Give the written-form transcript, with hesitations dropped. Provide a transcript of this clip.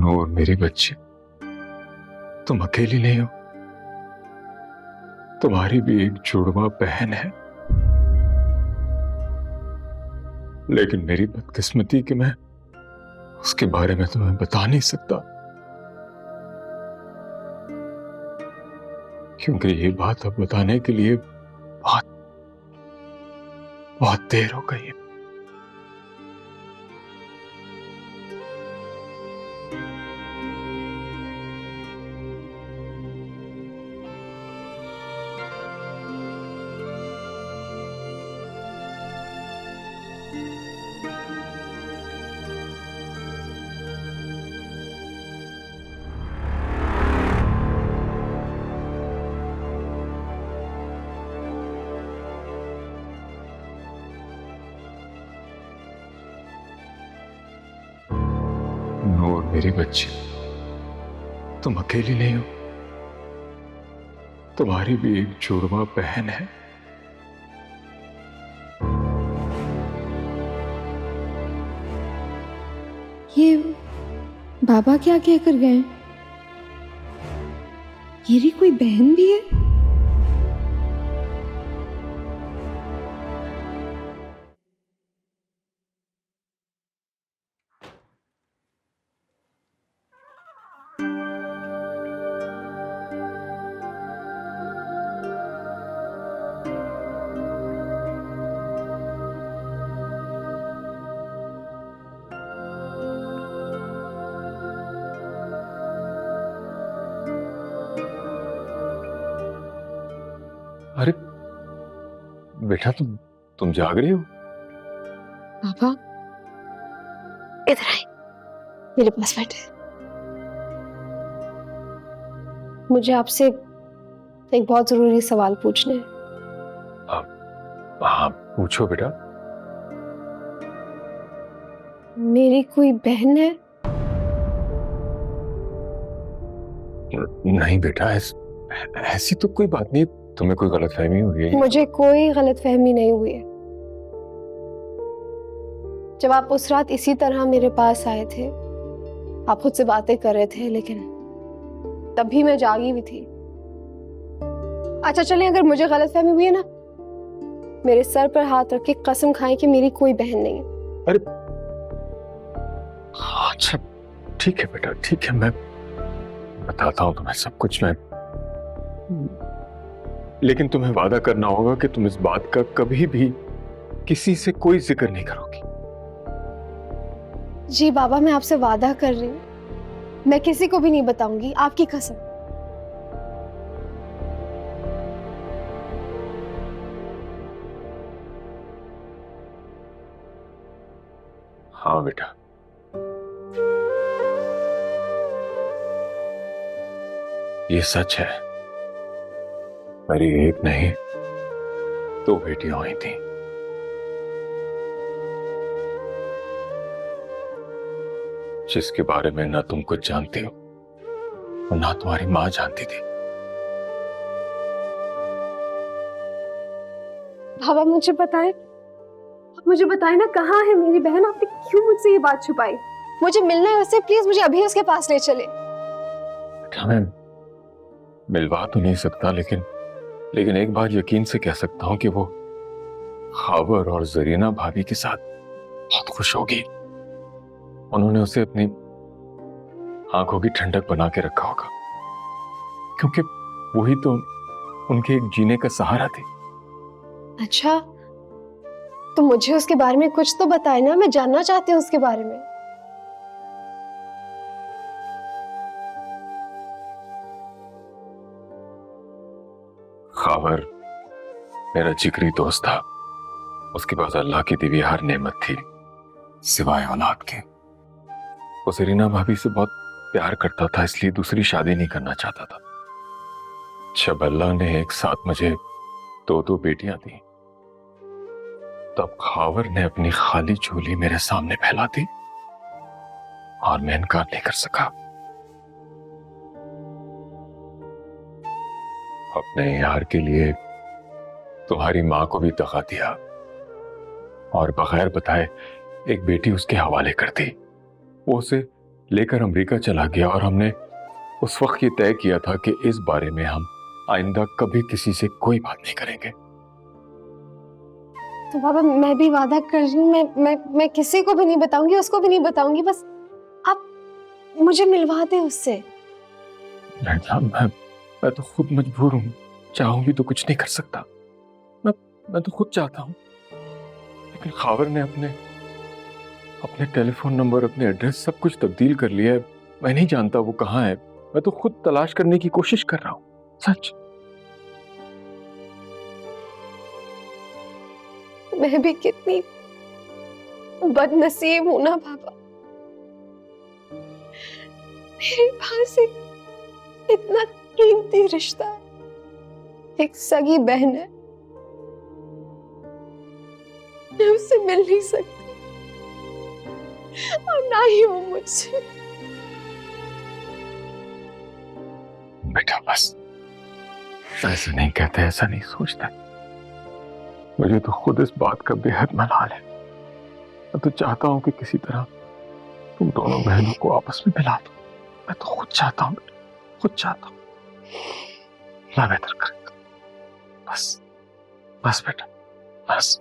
नूर मेरी बच्ची, तुम अकेली नहीं हो, तुम्हारी भी एक जुड़वा बहन है। लेकिन मेरी बदकिस्मती कि मैं उसके बारे में तुम्हें बता नहीं सकता, क्योंकि ये बात अब बताने के लिए बहुत बहुत देर हो गई है। नूर मेरी बच्ची, तुम अकेली नहीं हो, तुम्हारी भी एक जुड़वा बहन है। ये बाबा क्या कहकर गए? मेरी कोई बहन भी है? अरे बेटा, तुम जाग रही हो? बाबा इधर आए, मेरे पास बैठे। मुझे आपसे एक बहुत जरूरी सवाल पूछने हैं। हाँ पूछो बेटा। मेरी कोई बहन है? नहीं बेटा, ऐसी तो कोई बात नहीं, तुम्हें कोई गलतफहमी हुई है? मुझे कोई गलतफहमी नहीं हुई है। जब आप उस रात इसी तरह मेरे पास आए थे, आप खुद से बातें कर रहे थे, लेकिन तभी मैं जागी हुई थी। अच्छा चलें, अगर मुझे गलतफहमी हुई है ना, मेरे सर पर हाथ रख के कसम खाएं कि मेरी कोई बहन नहीं है। अरे अच्छा ठीक है बेटा, ठीक है, मैं बताता हूं तुम्हें सब कुछ। मैं लेकिन तुम्हें वादा करना होगा कि तुम इस बात का कभी भी किसी से कोई जिक्र नहीं करोगी। जी बाबा, मैं आपसे वादा कर रही हूँ, मैं किसी को भी नहीं बताऊंगी, आपकी कसम। हाँ बेटा, ये सच है, मेरी एक नहीं दो बेटियां हुई थी। जिसके बारे में ना तुम कुछ जानती हो और ना तुम्हारी मां जानती थी। बाबा मुझे बताएं ना, कहाँ है मेरी बहन? आपने क्यों मुझसे ये बात छुपाई? मुझे मिलना है उससे, प्लीज मुझे अभी उसके पास ले चले। बेटा मैं मिलवा तो नहीं सकता, लेकिन एक बात यकीन से कह सकता हूं कि वो खावर और जरीना भाभी के साथ बहुत खुश होगी। उन्होंने उसे अपनी आंखों की ठंडक बना के रखा होगा, क्योंकि वही तो उनके एक जीने का सहारा थी। अच्छा, तो मुझे उसके बारे में कुछ तो बताए ना, मैं जानना चाहती हूँ उसके बारे में। खावर मेरा जिगरी दोस्त था, उसके पास अल्लाह की दी हुई हर नेमत थी सिवाय औलाद के। वो जरीना भाभी से बहुत प्यार करता था, इसलिए दूसरी शादी नहीं करना चाहता था। जब अल्लाह ने एक साथ मुझे दो बेटियां दी, तब खावर ने अपनी खाली झोली मेरे सामने फैला दी और मैं इनकार नहीं कर सका। अपने यार के लिए तुम्हारी मां को भी दगा दिया और बगैर बताए एक बेटी उसके हवाले कर दी। वो उसे लेकर अमेरिका चला गया और हमने उस वक्त ये तय किया था कि इस बारे में हम आइंदा कभी किसी से कोई बात नहीं करेंगे। तो पापा मैं भी वादा कर रही हूँ, मैं किसी को भी नहीं बताऊंगी, उसको भी नहीं बताऊंगी, बस आप मुझे मिलवा दे उससे। मैं तो खुद मजबूर हूँ, चाहूं भी तो कुछ नहीं कर सकता। मैं तो खुद चाहता हूँ, लेकिन खावर ने अपने टेलीफोन नंबर, अपने एड्रेस सब कुछ तब्दील कर लिया है। मैं नहीं जानता वो कहाँ है। मैं तो खुद तलाश करने की कोशिश कर रहा हूँ, सच। मैं भी कितनी बदनसीब हूं ना पापा, मेरे पास एक इतना कीमती रिश्ता है, एक सगी बहन है, मैं उससे मिल नहीं सकती और ना ही वो मुझसे। बेटा बस ऐसे नहीं कहते, ऐसा नहीं सोचता। मुझे तो खुद इस बात का बेहद मलाल है। मैं तो चाहता हूँ कि किसी तरह तुम दोनों बहनों को आपस में मिला दो। मैं तो खुद चाहता हूँ, खुद चाहता हूँ। अल्लाह बेहतर करेगा। बस बस बेटा, बस।